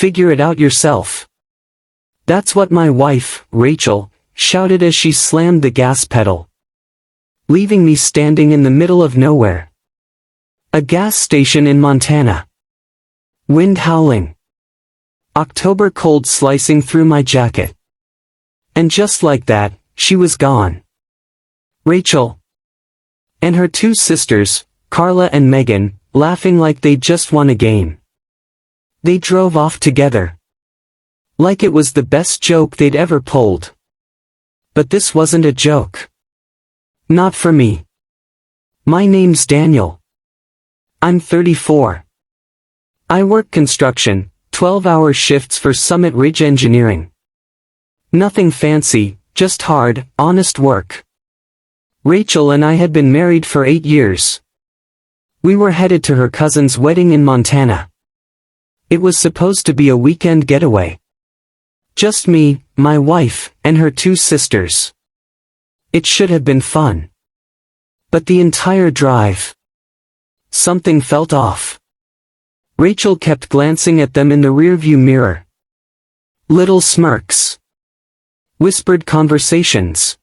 Figure it out yourself. That's what my wife, Rachel, shouted as she slammed the gas pedal, leaving me standing in the middle of nowhere. A gas station in Montana. Wind howling. October cold slicing through my jacket. And just like that, she was gone. Rachel and her two sisters, Carla and Megan, laughing like they'd just won a game. They drove off together, like it was the best joke they'd ever pulled. But this wasn't a joke. Not for me. My name's Daniel. I'm 34. I work construction, 12-hour shifts for Summit Ridge Engineering. Nothing fancy, just hard, honest work. Rachel and I had been married for 8 years. We were headed to her cousin's wedding in Montana. It was supposed to be a weekend getaway. Just me, my wife, and her two sisters. It should have been fun. But the entire drive, something felt off. Rachel kept glancing at them in the rearview mirror. Little smirks. Whispered conversations.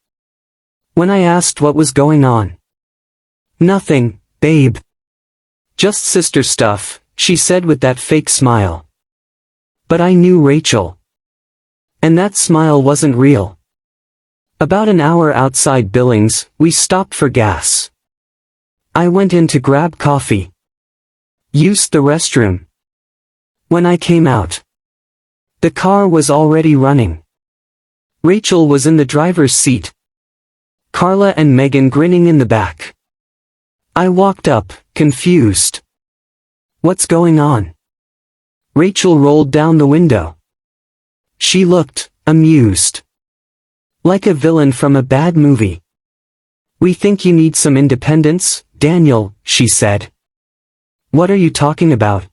When I asked what was going on. Nothing, babe. Just sister stuff, she said with that fake smile. But I knew Rachel. And that smile wasn't real. About an hour outside Billings, we stopped for gas. I went in to grab coffee. Used the restroom. When I came out, the car was already running. Rachel was in the driver's seat. Carla and Megan grinning in the back. I walked up, confused. What's going on? Rachel rolled down the window. She looked amused. Like a villain from a bad movie. We think you need some independence, Daniel, she said. What are you talking about?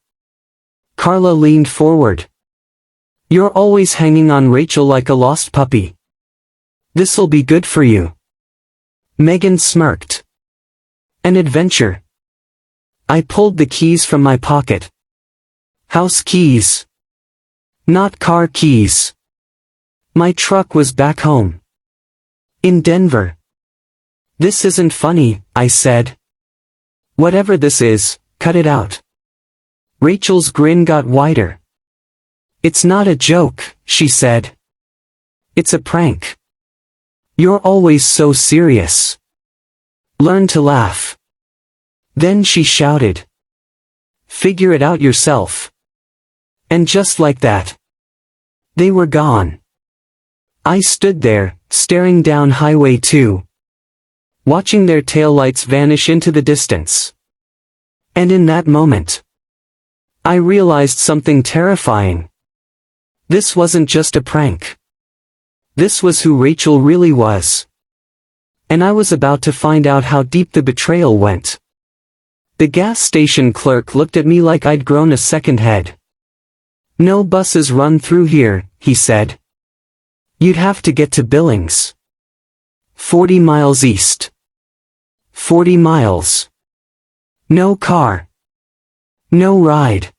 Carla leaned forward. You're always hanging on Rachel like a lost puppy. This'll be good for you. Megan smirked. An adventure. I pulled the keys from my pocket. House keys. Not car keys. My truck was back home. In Denver. This isn't funny, I said. Whatever this is, cut it out. Rachel's grin got wider. It's not a joke, she said. It's a prank. You're always so serious. Learn to laugh. Then she shouted. Figure it out yourself. And just like that, they were gone. I stood there, staring down Highway 2. Watching their taillights vanish into the distance. And in that moment, I realized something terrifying. This wasn't just a prank. This was who Rachel really was. And I was about to find out how deep the betrayal went. The gas station clerk looked at me like I'd grown a second head. No buses run through here, he said. You'd have to get to Billings. 40 miles east. 40 miles. No car. No ride.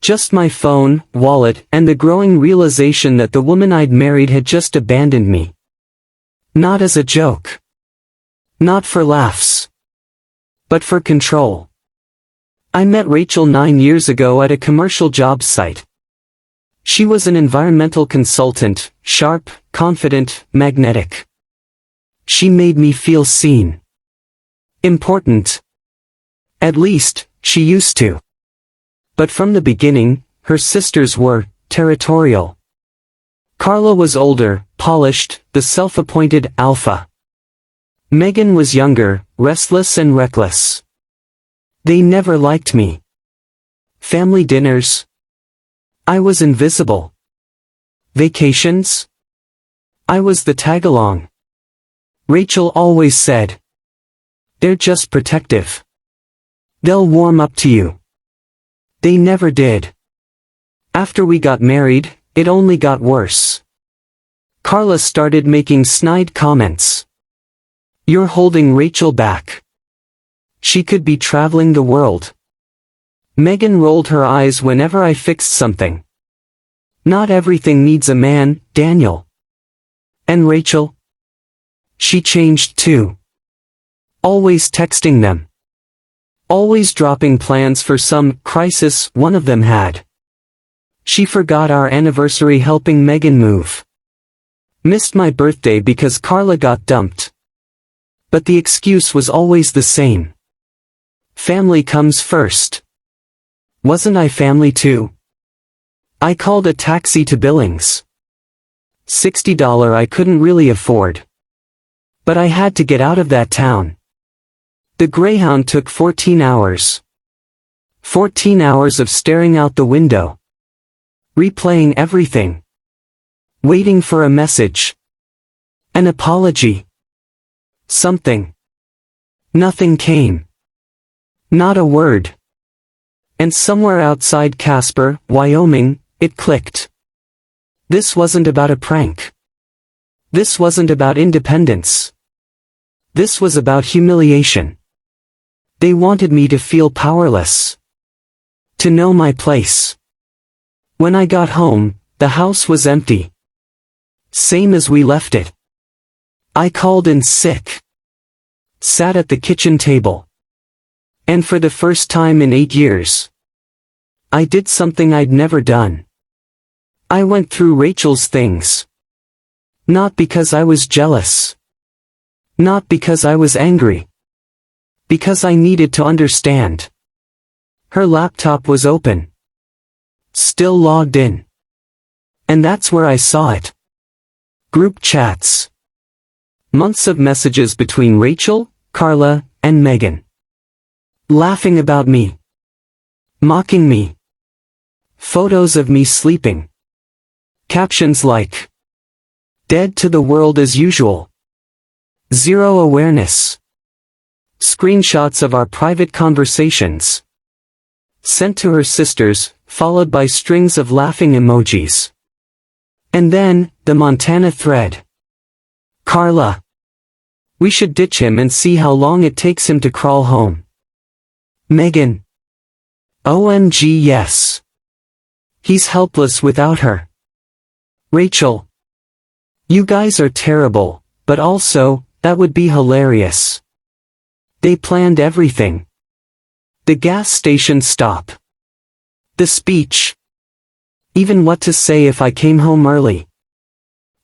Just my phone, wallet, and the growing realization that the woman I'd married had just abandoned me. Not as a joke. Not for laughs. But for control. I met Rachel 9 years ago at a commercial job site. She was an environmental consultant, sharp, confident, magnetic. She made me feel seen. Important. At least, she used to. But from the beginning, her sisters were territorial. Carla was older, polished, the self-appointed alpha. Megan was younger, restless and reckless. They never liked me. Family dinners. I was invisible. Vacations. I was the tag-along. Rachel always said. They're just protective. They'll warm up to you. They never did. After we got married, it only got worse. Carla started making snide comments. You're holding Rachel back. She could be traveling the world. Megan rolled her eyes whenever I fixed something. Not everything needs a man, Daniel. And Rachel? She changed too. Always texting them. Always dropping plans for some crisis one of them had. She forgot our anniversary helping Megan move. Missed my birthday because Carla got dumped. But the excuse was always the same. Family comes first. Wasn't I family too? I called a taxi to Billings. $60 I couldn't really afford. But I had to get out of that town. The Greyhound took 14 hours. 14 hours of staring out the window. Replaying everything. Waiting for a message. An apology. Something. Nothing came. Not a word. And somewhere outside Casper, Wyoming, it clicked. This wasn't about a prank. This wasn't about independence. This was about humiliation. They wanted me to feel powerless. To know my place. When I got home, the house was empty. Same as we left it. I called in sick. Sat at the kitchen table. And for the first time in 8 years, I did something I'd never done. I went through Rachel's things. Not because I was jealous. Not because I was angry. Because I needed to understand. Her laptop was open. Still logged in. And that's where I saw it. Group chats. Months of messages between Rachel, Carla, and Megan. Laughing about me. Mocking me. Photos of me sleeping. Captions like, "Dead to the world as usual. Zero awareness." Screenshots of our private conversations. Sent to her sisters, followed by strings of laughing emojis. And then, the Montana thread. "Carla. We should ditch him and see how long it takes him to crawl home." Megan. "OMG yes. He's helpless without her." Rachel. "You guys are terrible, but also, that would be hilarious." They planned everything. The gas station stop. The speech. Even what to say if I came home early.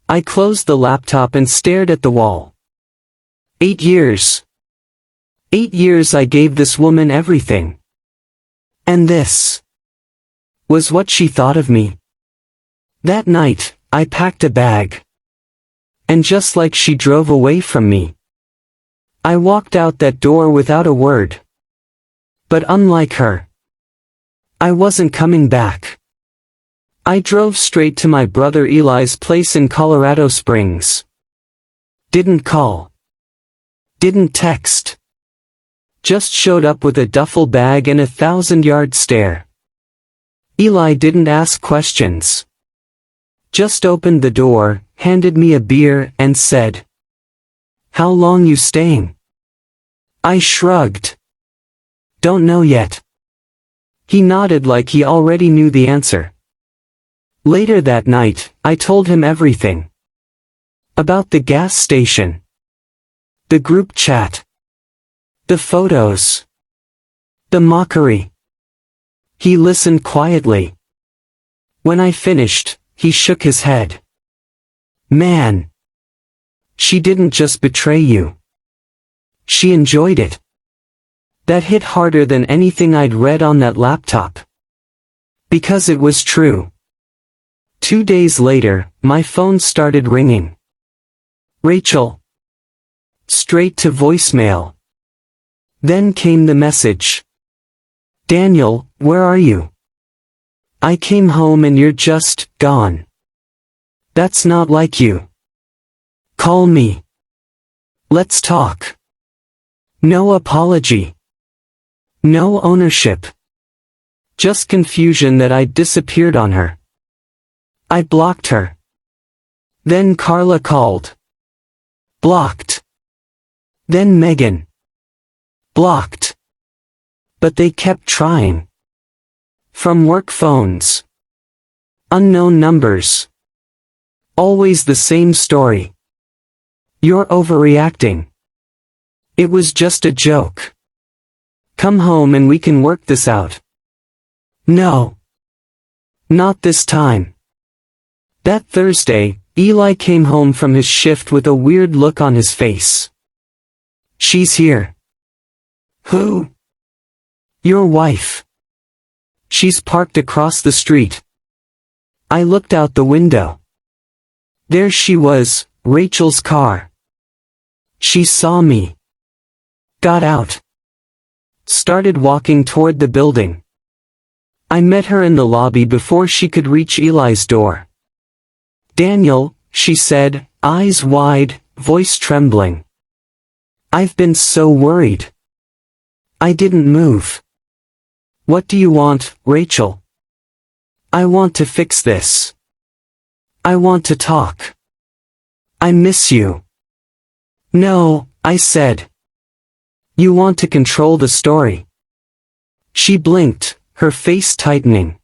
I closed the laptop and stared at the wall. 8 years. 8 years I gave this woman everything. And this was what she thought of me. That night, I packed a bag. And just like she drove away from me, I walked out that door without a word. But unlike her, I wasn't coming back. I drove straight to my brother Eli's place in Colorado Springs. Didn't call. Didn't text. Just showed up with a duffel bag and a 1,000-yard stare. Eli didn't ask questions. Just opened the door, handed me a beer, and said, "How long you staying?" I shrugged. "Don't know yet." He nodded like he already knew the answer. Later that night, I told him everything. About the gas station. The group chat. The photos. The mockery. He listened quietly. When I finished, he shook his head. "Man. She didn't just betray you. She enjoyed it." That hit harder than anything I'd read on that laptop. Because it was true. 2 days later, my phone started ringing. Rachel. Straight to voicemail. Then came the message. "Daniel, where are you? I came home and you're just gone. That's not like you. Call me. Let's talk." No apology. No ownership. Just confusion that I'd disappeared on her. I blocked her. Then Carla called. Blocked. Then Megan. Blocked. But they kept trying. From work phones. Unknown numbers. Always the same story. You're overreacting. It was just a joke. Come home and we can work this out. No. Not this time. That Thursday, Eli came home from his shift with a weird look on his face. She's here. Who? Your wife. She's parked across the street. I looked out the window. There she was, Rachel's car. She saw me. Got out. Started walking toward the building. I met her in the lobby before she could reach Eli's door. Daniel, she said, eyes wide, voice trembling. I've been so worried. I didn't move. What do you want, Rachel? I want to fix this. I want to talk. I miss you. No, I said. You want to control the story. She blinked, her face tightening.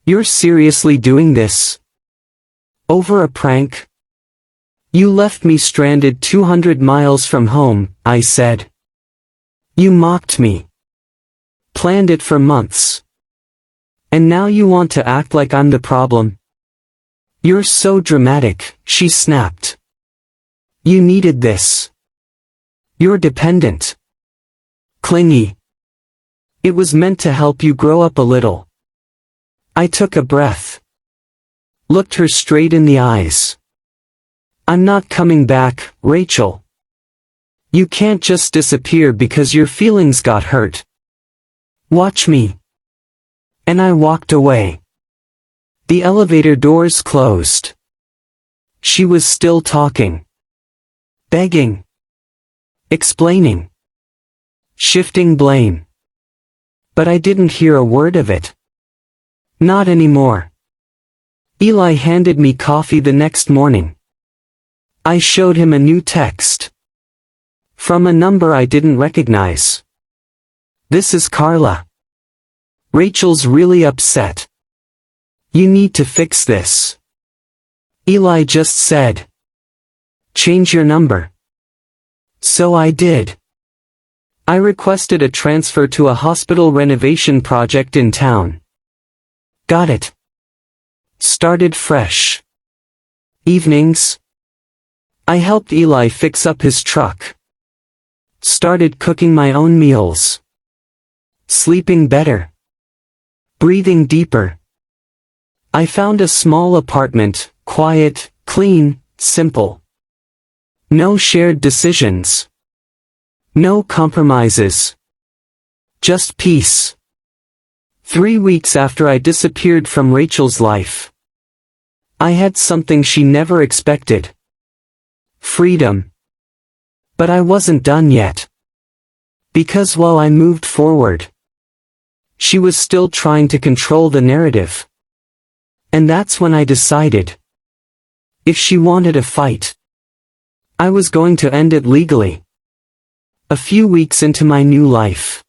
You're seriously doing this? Over a prank? You left me stranded 200 miles from home, I said. You mocked me. Planned it for months. And now you want to act like I'm the problem? You're so dramatic, she snapped. You needed this. You're dependent. Clingy. It was meant to help you grow up a little. I took a breath. Looked her straight in the eyes. I'm not coming back, Rachel. You can't just disappear because your feelings got hurt. Watch me. And I walked away. The elevator doors closed. She was still talking. Begging. Explaining. Shifting blame. But I didn't hear a word of it. Not anymore. Eli handed me coffee the next morning. I showed him a new text. From a number I didn't recognize. This is Carla. Rachel's really upset. You need to fix this. Eli just said. Change your number. So I did. I requested a transfer to a hospital renovation project in town. Got it. Started fresh. Evenings. I helped Eli fix up his truck. Started cooking my own meals. Sleeping better. Breathing deeper. I found a small apartment, quiet, clean, simple. No shared decisions. No compromises. Just peace. 3 weeks after I disappeared from Rachel's life, I had something she never expected. Freedom. But I wasn't done yet. Because while I moved forward, she was still trying to control the narrative. And that's when I decided. If she wanted a fight, I was going to end it legally. A few weeks into my new life,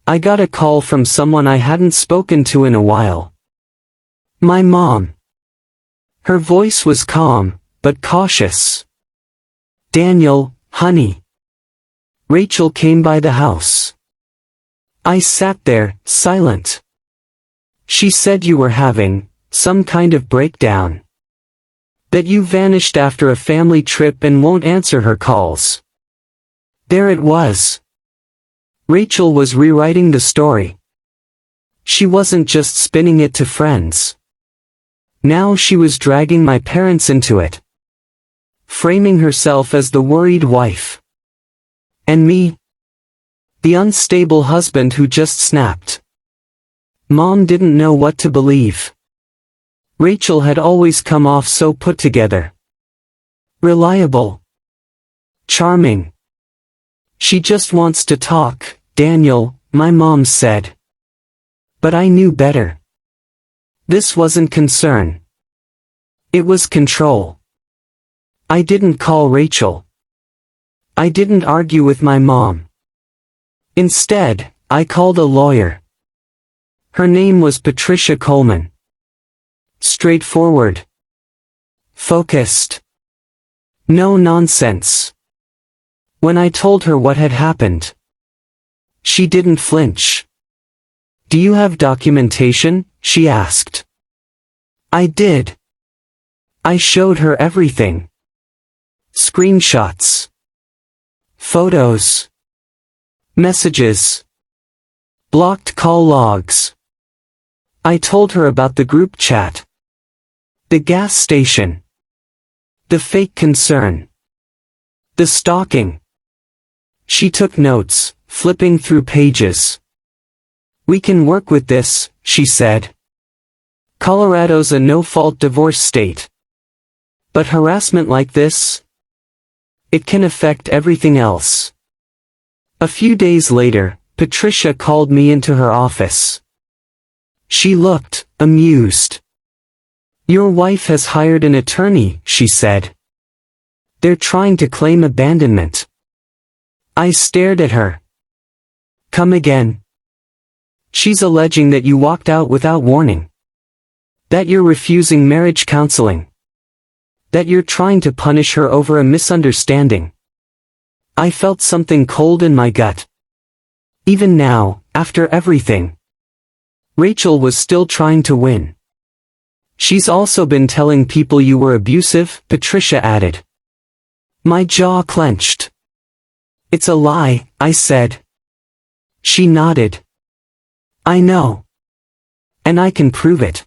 I got a call from someone I hadn't spoken to in a while. My mom. Her voice was calm, but cautious. Daniel, honey. Rachel came by the house. I sat there, silent. She said you were having some kind of breakdown. That you vanished after a family trip and won't answer her calls. There it was. Rachel was rewriting the story. She wasn't just spinning it to friends. Now she was dragging my parents into it. Framing herself as the worried wife. And me. The unstable husband who just snapped. Mom didn't know what to believe. Rachel had always come off so put together. Reliable. Charming. She just wants to talk, Daniel, my mom said. But I knew better. This wasn't concern. It was control. I didn't call Rachel. I didn't argue with my mom. Instead, I called a lawyer. Her name was Patricia Coleman. Straightforward. Focused. No nonsense. When I told her what had happened, she didn't flinch. "Do you have documentation?" she asked. I did. I showed her everything. Screenshots. Photos. Messages. Blocked call logs. I told her about the group chat. The gas station. The fake concern. The stalking. She took notes, flipping through pages. "We can work with this," she said. "Colorado's a no-fault divorce state. But harassment like this? It can affect everything else." A few days later, Patricia called me into her office. She looked amused. "Your wife has hired an attorney," she said. "They're trying to claim abandonment." I stared at her. "Come again." "She's alleging that you walked out without warning. That you're refusing marriage counseling. That you're trying to punish her over a misunderstanding." I felt something cold in my gut. Even now, after everything, Rachel was still trying to win. "She's also been telling people you were abusive," Patricia added. My jaw clenched. "It's a lie," I said. She nodded. "I know. And I can prove it."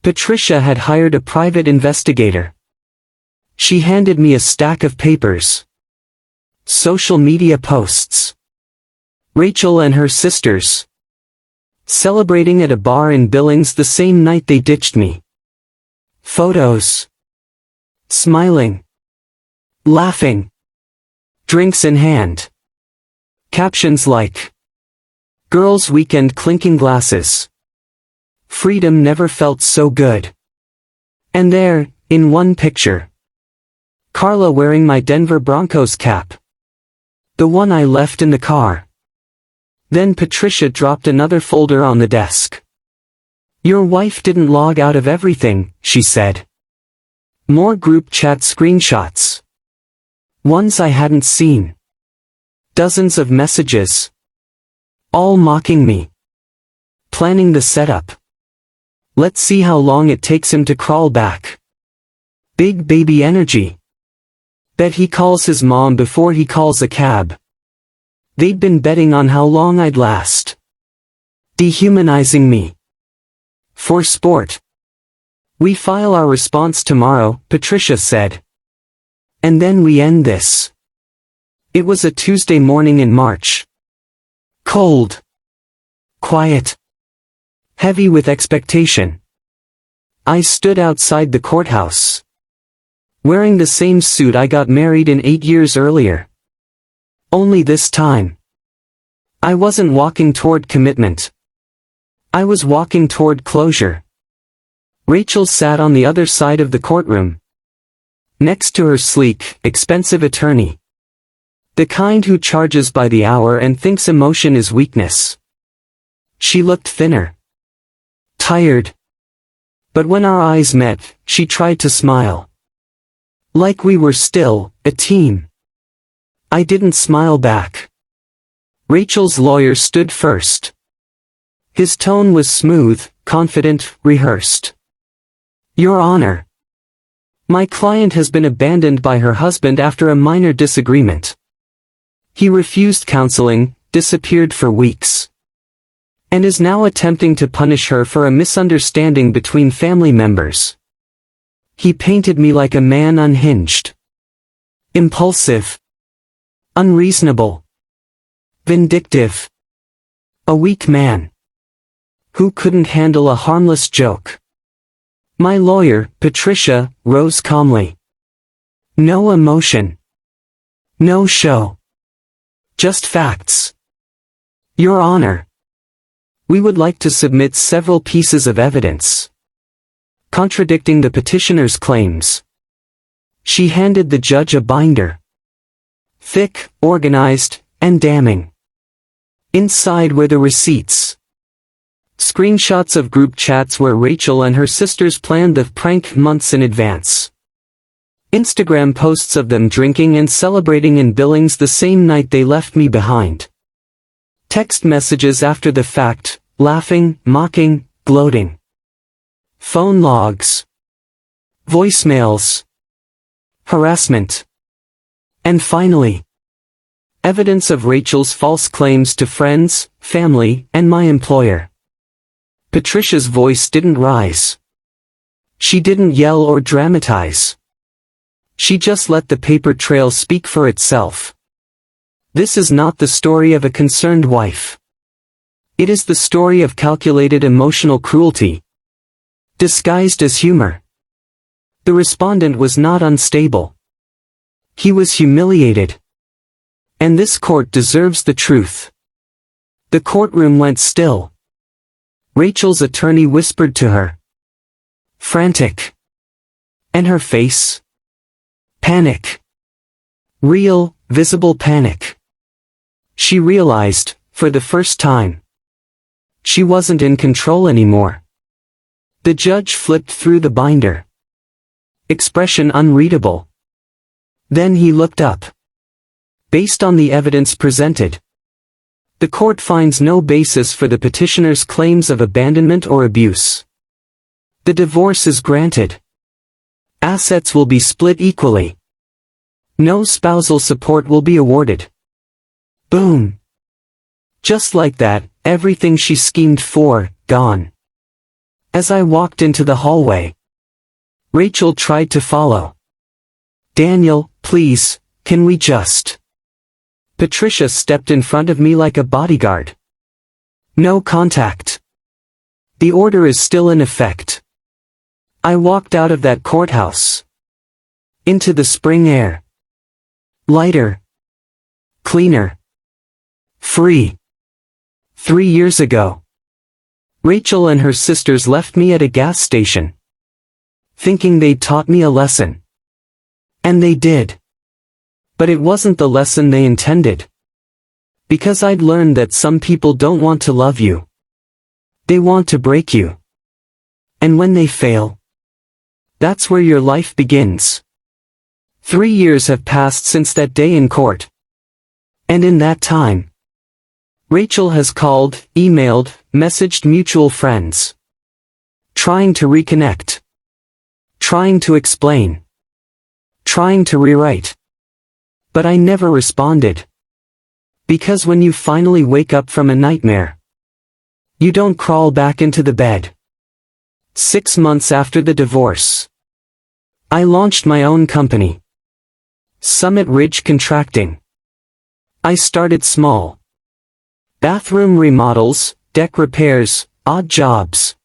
Patricia had hired a private investigator. She handed me a stack of papers. Social media posts. Rachel and her sisters celebrating at a bar in Billings the same night they ditched me. Photos. Smiling. Laughing. Drinks in hand. Captions like, "Girls' weekend clinking glasses. Freedom never felt so good." And there, in one picture, Carla wearing my Denver Broncos cap. The one I left in the car. Then Patricia dropped another folder on the desk. "Your wife didn't log out of everything," she said. More group chat screenshots. Ones I hadn't seen. Dozens of messages. All mocking me. Planning the setup. Let's see how long it takes him to crawl back. Big baby energy. Bet he calls his mom before he calls a cab. They'd been betting on how long I'd last. Dehumanizing me. For sport. "We file our response tomorrow," Patricia said. "And then we end this." It was a Tuesday morning in March. Cold. Quiet. Heavy with expectation. I stood outside the courthouse. Wearing the same suit I got married in 8 years earlier. Only this time, I wasn't walking toward commitment. I was walking toward closure. Rachel sat on the other side of the courtroom. Next to her sleek, expensive attorney. The kind who charges by the hour and thinks emotion is weakness. She looked thinner. Tired. But when our eyes met, she tried to smile. Like we were still a team. I didn't smile back. Rachel's lawyer stood first. His tone was smooth, confident, rehearsed. "Your Honor. My client has been abandoned by her husband after a minor disagreement. He refused counseling, disappeared for weeks, and is now attempting to punish her for a misunderstanding between family members. He painted me like a man unhinged. Impulsive. Unreasonable. Vindictive. A weak man. Who couldn't handle a harmless joke." My lawyer, Patricia, rose calmly. No emotion. No show. Just facts. "Your Honor. We would like to submit several pieces of evidence contradicting the petitioner's claims." She handed the judge a binder. Thick, organized, and damning. Inside were the receipts. Screenshots of group chats where Rachel and her sisters planned the prank months in advance. Instagram posts of them drinking and celebrating in Billings the same night they left me behind. Text messages after the fact, laughing, mocking, gloating. Phone logs. Voicemails. Harassment. And finally, evidence of Rachel's false claims to friends, family, and my employer. Patricia's voice didn't rise. She didn't yell or dramatize. She just let the paper trail speak for itself. This is not the story of a concerned wife. It is the story of calculated emotional cruelty, disguised as humor. The respondent was not unstable. He was humiliated. And this court deserves the truth. The courtroom went still. Rachel's attorney whispered to her. Frantic. And her face? Panic. Real, visible panic. She realized, for the first time, she wasn't in control anymore. The judge flipped through the binder. Expression unreadable. Then he looked up. Based on the evidence presented, the court finds no basis for the petitioner's claims of abandonment or abuse. The divorce is granted. Assets will be split equally. No spousal support will be awarded. Boom. Just like that, everything she schemed for, gone. As I walked into the hallway, Rachel tried to follow. Daniel, please, can we just... Patricia stepped in front of me like a bodyguard. No contact. The order is still in effect. I walked out of that courthouse. Into the spring air. Lighter. Cleaner. Free. 3 years ago, Rachel and her sisters left me at a gas station, thinking they'd taught me a lesson. And they did. But it wasn't the lesson they intended. Because I'd learned that some people don't want to love you. They want to break you. And when they fail, that's where your life begins. 3 years have passed since that day in court. And in that time, Rachel has called, emailed, messaged mutual friends. Trying to reconnect. Trying to explain. Trying to rewrite. But I never responded. Because when you finally wake up from a nightmare, you don't crawl back into the bed. 6 months after the divorce, I launched my own company. Summit Ridge Contracting. I started small. Bathroom remodels, deck repairs, odd jobs.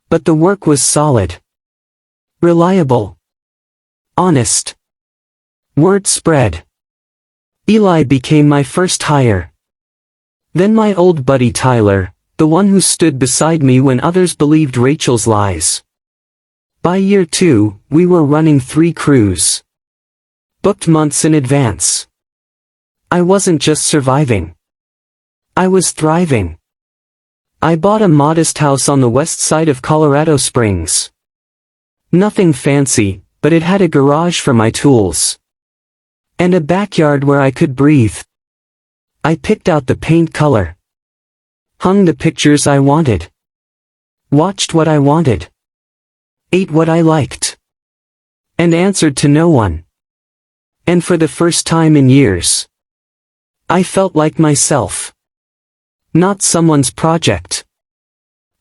But the work was solid. Reliable. Honest. Word spread. Eli became my first hire. Then my old buddy Tyler, the one who stood beside me when others believed Rachel's lies. By year 2, we were running 3 crews. Booked months in advance. I wasn't just surviving. I was thriving. I bought a modest house on the west side of Colorado Springs. Nothing fancy, but it had a garage for my tools. And a backyard where I could breathe. I picked out the paint color. Hung the pictures I wanted. Watched what I wanted. Ate what I liked. And answered to no one. And for the first time in years, I felt like myself. Not someone's project.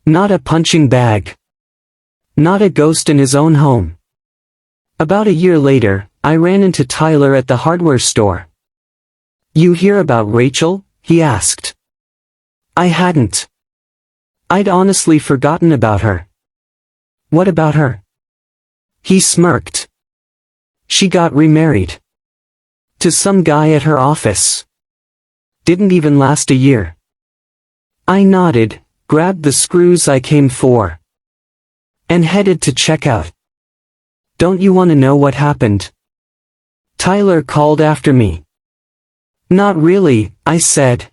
Not a punching bag. Not a ghost in his own home. About a year later, I ran into Tyler at the hardware store. You hear about Rachel? He asked. I hadn't. I'd honestly forgotten about her. What about her? He smirked. She got remarried. To some guy at her office. Didn't even last a year. I nodded, grabbed the screws I came for, and headed to checkout. Don't you want to know what happened? Tyler called after me. Not really, I said.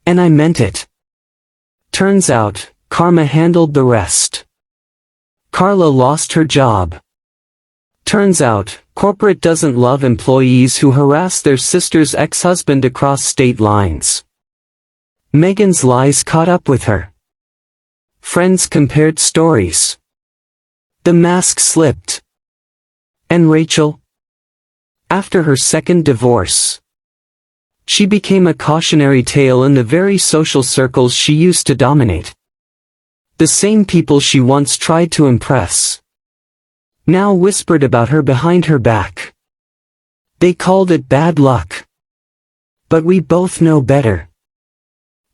And I meant it. Turns out, karma handled the rest. Carla lost her job. Turns out, corporate doesn't love employees who harass their sister's ex-husband across state lines. Megan's lies caught up with her. Friends compared stories. The mask slipped. And Rachel? After her second divorce, she became a cautionary tale in the very social circles she used to dominate. The same people she once tried to impress now whispered about her behind her back. They called it bad luck. But we both know better.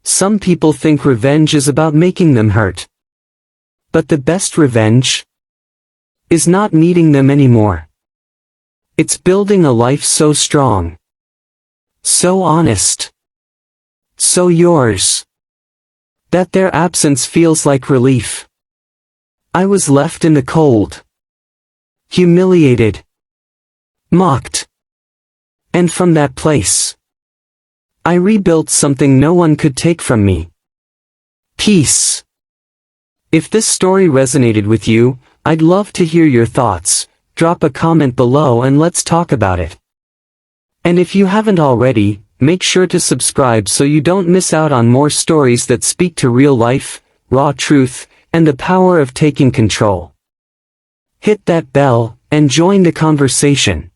Some people think revenge is about making them hurt. But the best revenge is not needing them anymore. It's building a life so strong, so honest, so yours, that their absence feels like relief. I was left in the cold, humiliated, mocked. And from that place, I rebuilt something no one could take from me. Peace. If this story resonated with you, I'd love to hear your thoughts. Drop a comment below and let's talk about it. And if you haven't already, make sure to subscribe so you don't miss out on more stories that speak to real life, raw truth, and the power of taking control. Hit that bell, and join the conversation.